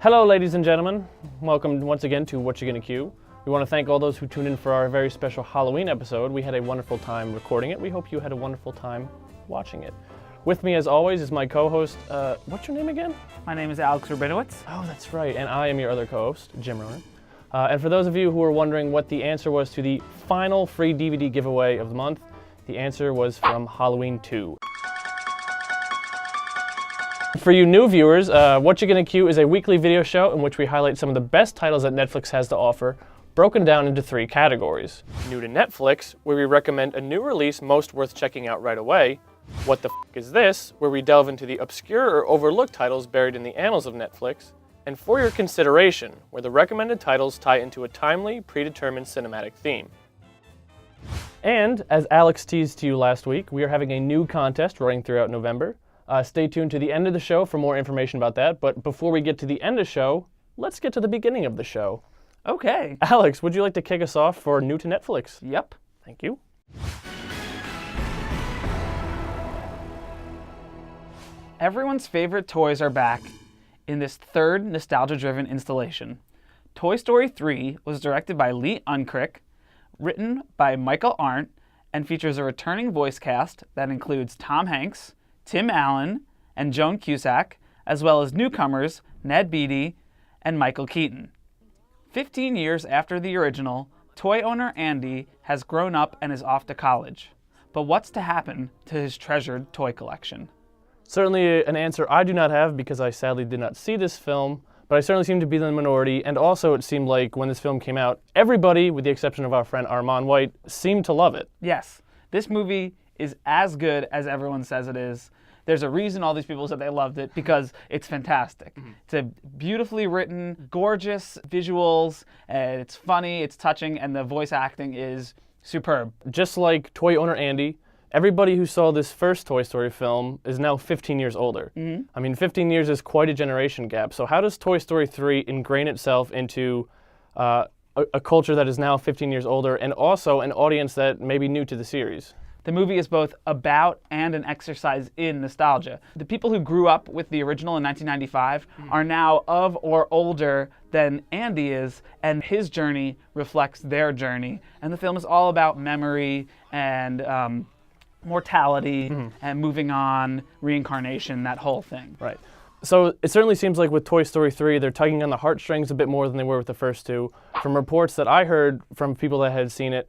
Hello, ladies and gentlemen. Welcome once again to Whatcha Gonna Q. We want to thank all those who tuned in for our very special Halloween episode. We had a wonderful time recording it. We hope you had a wonderful time watching it. With me, as always, is my co-host. What's your name again? My name is Alex Rabinowitz. Oh, that's right. And I am your other co-host, Jim Roner. And for those of you who are wondering what the answer was to the final free DVD giveaway of the month, the answer was from Halloween 2. For you new viewers, Whatcha Gonna Q is a weekly video show in which we highlight some of the best titles that Netflix has to offer, broken down into 3 categories. New to Netflix, where we recommend a new release most worth checking out right away. What the F is This, where we delve into the obscure or overlooked titles buried in the annals of Netflix. And For Your Consideration, where the recommended titles tie into a timely, predetermined cinematic theme. And, as Alex teased to you last week, we are having a new contest running throughout November. Stay tuned to the end of the show for more information about that, but before we get to the end of the show, let's get to the beginning of the show. Okay. Alex, would you like to kick us off for New to Netflix? Yep. Thank you. Everyone's favorite toys are back in this third nostalgia-driven installation. Toy Story 3 was directed by Lee Unkrich, written by Michael Arndt, and features a returning voice cast that includes Tom Hanks, Tim Allen, and Joan Cusack, as well as newcomers Ned Beatty and Michael Keaton. 15 years after the original, toy owner Andy has grown up and is off to college. But what's to happen to his treasured toy collection? Certainly an answer I do not have because I sadly did not see this film, but I certainly seem to be in the minority, and also it seemed like when this film came out, everybody, with the exception of our friend Armand White, seemed to love it. Yes, this movie is as good as everyone says it is. There's a reason all these people said they loved it, because it's fantastic. It's a beautifully written, gorgeous visuals, it's funny, it's touching, and the voice acting is superb. Just like toy owner Andy, everybody who saw this first Toy Story film is now 15 years older. I mean, 15 years is quite a generation gap. So how does Toy Story 3 ingrain itself into a culture that is now 15 years older, and also an audience that may be new to the series? The movie is both about and an exercise in nostalgia. The people who grew up with the original in 1995 are now of or older than Andy is, and his journey reflects their journey. And the film is all about memory and mortality and moving on, reincarnation, that whole thing. Right. So it certainly seems like with Toy Story 3, they're tugging on the heartstrings a bit more than they were with the first two. From reports that I heard from people that had seen it,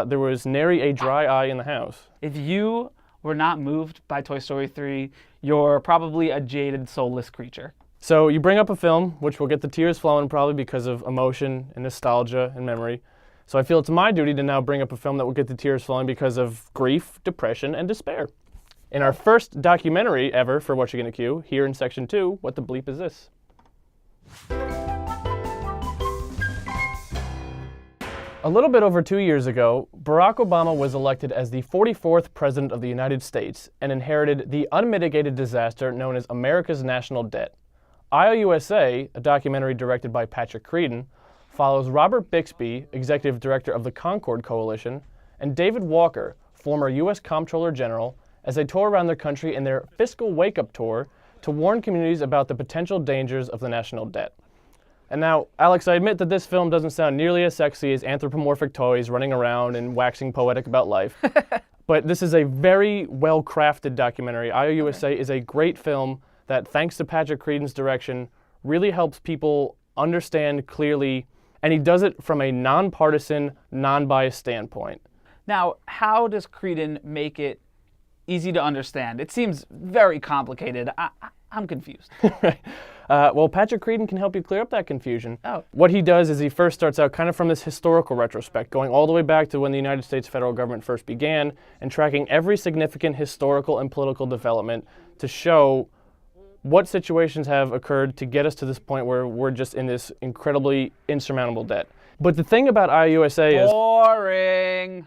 there was nary a dry eye in the house. If you were not moved by Toy Story 3, you're probably a jaded, soulless creature. So you bring up a film, which will get the tears flowing probably because of emotion and nostalgia and memory. So I feel it's my duty to now bring up a film that will get the tears flowing because of grief, depression, and despair. In our first documentary ever for Whatcha Gonna Q, here in Section 2, What the Bleep Is This? A little bit over 2 years ago, Barack Obama was elected as the 44th President of the United States and inherited the unmitigated disaster known as America's national debt. I.O.U.S.A, a documentary directed by Patrick Creadon, follows Robert Bixby, Executive Director of the Concord Coalition, and David Walker, former U.S. Comptroller General, as they tour around the country in their fiscal wake-up tour to warn communities about the potential dangers of the national debt. And now, Alex, I admit that this film doesn't sound nearly as sexy as anthropomorphic toys running around and waxing poetic about life. But this is a very well-crafted documentary. I.O.U.S.A is a great film that, thanks to Patrick Creadon's direction, really helps people understand clearly, and he does it from a nonpartisan, non-biased standpoint. Now, how does Creadon make it easy to understand? It seems very complicated. I'm confused. Well, Patrick Creadon can help you clear up that confusion. Oh. What he does is he first starts out kind of from this historical retrospect, going all the way back to when the United States federal government first began, and tracking every significant historical and political development to show what situations have occurred to get us to this point where we're just in this incredibly insurmountable debt. But the thing about I.O.U.S.A is... Boring.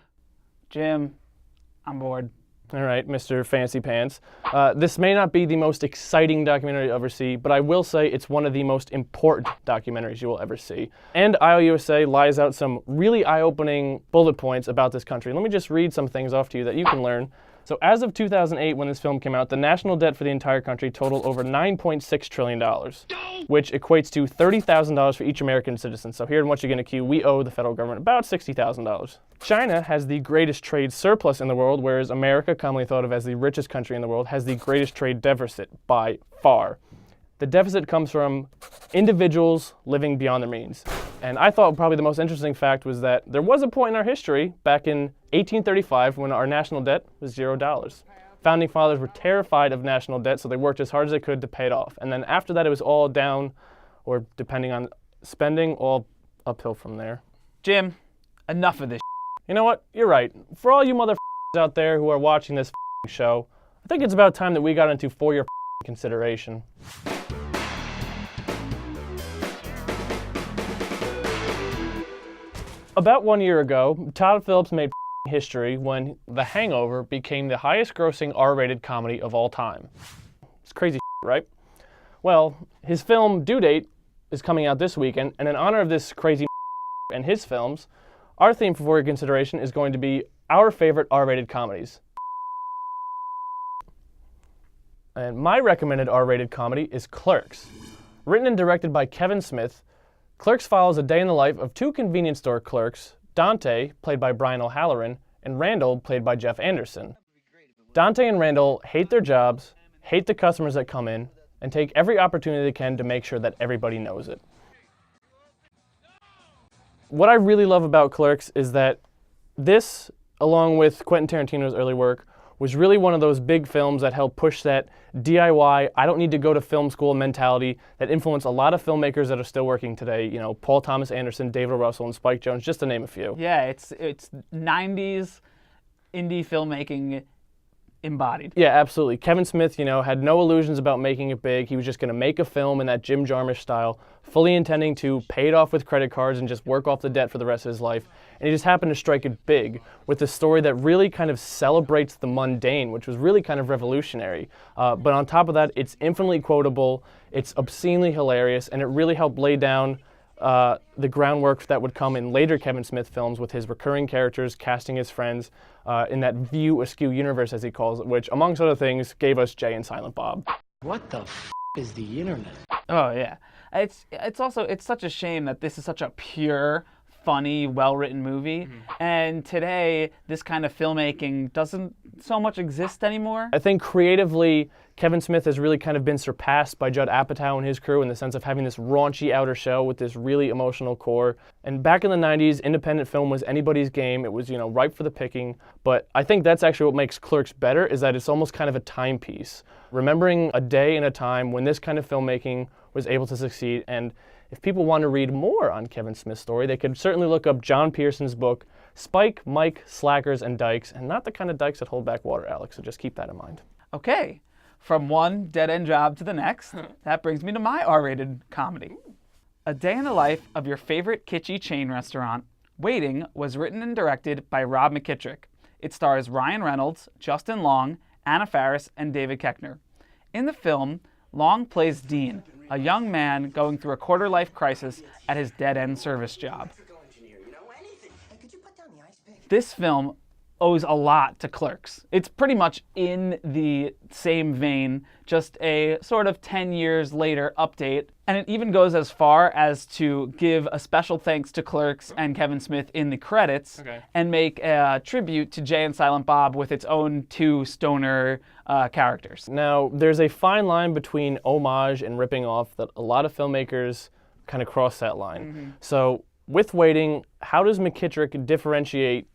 Jim, I'm bored. All right, Mr. Fancy Pants. This may not be the most exciting documentary you'll ever see, but I will say it's one of the most important documentaries you will ever see. And I.O.U.S.A lies out some really eye-opening bullet points about this country. Let me just read some things off to you that you can learn. So as of 2008, when this film came out, the national debt for the entire country totaled over $9.6 trillion, which equates to $30,000 for each American citizen. So here in Whatcha Gonna Q, we owe the federal government about $60,000. China has the greatest trade surplus in the world, whereas America, commonly thought of as the richest country in the world, has the greatest trade deficit by far. The deficit comes from individuals living beyond their means. And I thought probably the most interesting fact was that there was a point in our history, back in 1835, when our national debt was $0. Founding fathers were terrified of national debt, so they worked as hard as they could to pay it off. And then after that, it was all down, or depending on spending, all uphill from there. Jim, enough of this. You know what? You're right. For all you motherfuckers out there who are watching this show, I think it's about time that we got into for your consideration. About 1 year ago, Todd Philips made history when The Hangover became the highest-grossing R-rated comedy of all time. It's crazy, right? Well, his film due date is coming out this weekend, and in honor of this crazy and his films, our theme for your consideration is going to be our favorite R-rated comedies. And my recommended R-rated comedy is Clerks. Written and directed by Kevin Smith, Clerks follows a day in the life of two convenience store clerks, Dante, played by Brian O'Halloran, and Randall, played by Jeff Anderson. Dante and Randall hate their jobs, hate the customers that come in, and take every opportunity they can to make sure that everybody knows it. What I really love about Clerks is that this, along with Quentin Tarantino's early work, was really one of those big films that helped push that DIY, I don't need to go to film school mentality that influenced a lot of filmmakers that are still working today. You know, Paul Thomas Anderson, David O. Russell, and Spike Jonze, just to name a few. Yeah, it's 90s indie filmmaking embodied. Yeah, absolutely. Kevin Smith, you know, had no illusions about making it big. He was just going to make a film in that Jim Jarmusch style, fully intending to pay it off with credit cards and just work off the debt for the rest of his life. And he just happened to strike it big with a story that really kind of celebrates the mundane, which was really kind of revolutionary. But on top of that, it's infinitely quotable, it's obscenely hilarious, and it really helped lay down the groundwork that would come in later Kevin Smith films with his recurring characters, casting his friends in that View Askew universe, as he calls it, which, amongst other things, gave us Jay and Silent Bob. What the is the internet? Oh yeah, it's such a shame that this is such a pure, funny, well-written movie, and today this kind of filmmaking doesn't so much exist anymore. I think creatively, Kevin Smith has really kind of been surpassed by Judd Apatow and his crew in the sense of having this raunchy outer shell with this really emotional core. And back in the 90s, independent film was anybody's game. It was, you know, ripe for the picking. But I think that's actually what makes Clerks better, is that it's almost kind of a timepiece, remembering a day and a time when this kind of filmmaking was able to succeed. And if people want to read more on Kevin Smith's story, they could certainly look up John Pearson's book, Spike, Mike, Slackers, and Dykes, and not the kind of dykes that hold back water, Alex, so just keep that in mind. Okay, from one dead-end job to the next, that brings me to my R-rated comedy. A Day in the Life of Your Favorite Kitschy Chain Restaurant, Waiting, was written and directed by Rob McKittrick. It stars Ryan Reynolds, Justin Long, Anna Faris, and David Koechner. In the film, Long plays Dean, a young man going through a quarter-life crisis at his dead-end service job. This film owes a lot to Clerks. It's pretty much in the same vein, just a sort of 10 years later update. And it even goes as far as to give a special thanks to Clerks and Kevin Smith in the credits, and make a tribute to Jay and Silent Bob with its own two stoner characters. Now, there's a fine line between homage and ripping off that a lot of filmmakers kind of cross that line. So with Waiting, how does McKittrick differentiate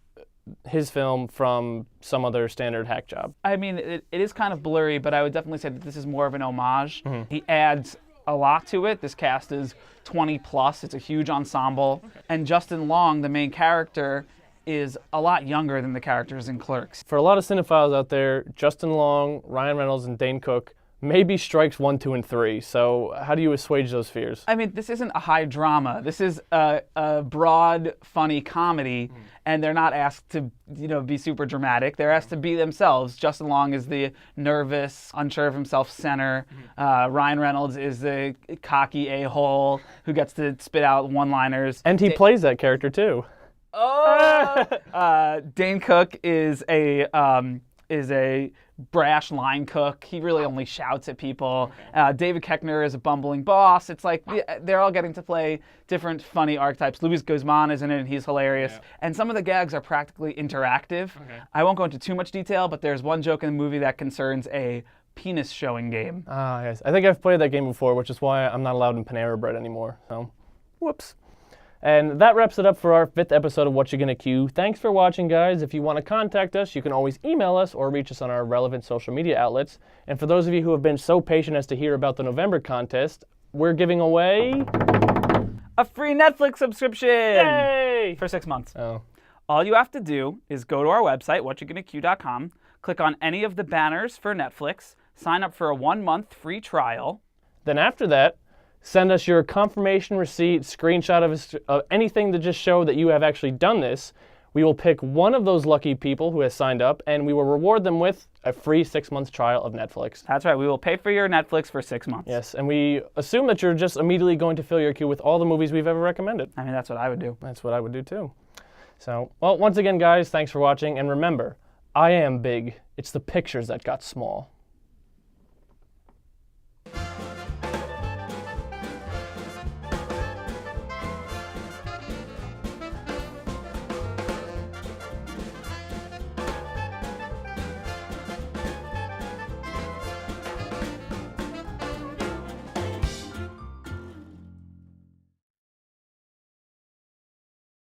his film from some other standard hack job? I mean, it is kind of blurry, but I would definitely say that this is more of an homage. He adds a lot to it. This cast is 20 plus. It's a huge ensemble. And Justin Long, the main character, is a lot younger than the characters in Clerks. For a lot of cinephiles out there, Justin Long, Ryan Reynolds, and Dane Cook maybe strikes 1, 2, and 3. So how do you assuage those fears? I mean, this isn't a high drama. This is a broad, funny comedy, and they're not asked to, you know, be super dramatic. They're asked to be themselves. Justin Long is the nervous, unsure of himself center. Ryan Reynolds is the cocky a-hole who gets to spit out one-liners. And he plays that character too. Dane Cook is a is a brash line cook. He really only shouts at people. David Koechner is a bumbling boss. It's like they're all getting to play different funny archetypes. Luis Guzman is in it, and he's hilarious. And some of the gags are practically interactive. I won't go into too much detail, but there's one joke in the movie that concerns a penis showing game. Ah, yes. I think I've played that game before, which is why I'm not allowed in Panera Bread anymore. So, whoops. And that wraps it up for our 5th episode of What You Gonna Cue. Thanks for watching, guys. If you want to contact us, you can always email us or reach us on our relevant social media outlets. And for those of you who have been so patient as to hear about the November contest, we're giving away a free Netflix subscription! Yay! For 6 months. Oh. All you have to do is go to our website, whatchagonnaque.com, click on any of the banners for Netflix, sign up for a 1-month free trial. Then after that, send us your confirmation receipt, screenshot of anything to just show that you have actually done this. We will pick one of those lucky people who has signed up, and we will reward them with a free 6-month trial of Netflix. That's right. We will pay for your Netflix for 6 months. Yes, and we assume that you're just immediately going to fill your queue with all the movies we've ever recommended. I mean, that's what I would do. That's what I would do, too. So, well, once again, guys, thanks for watching, and remember, I am big. It's the pictures that got small.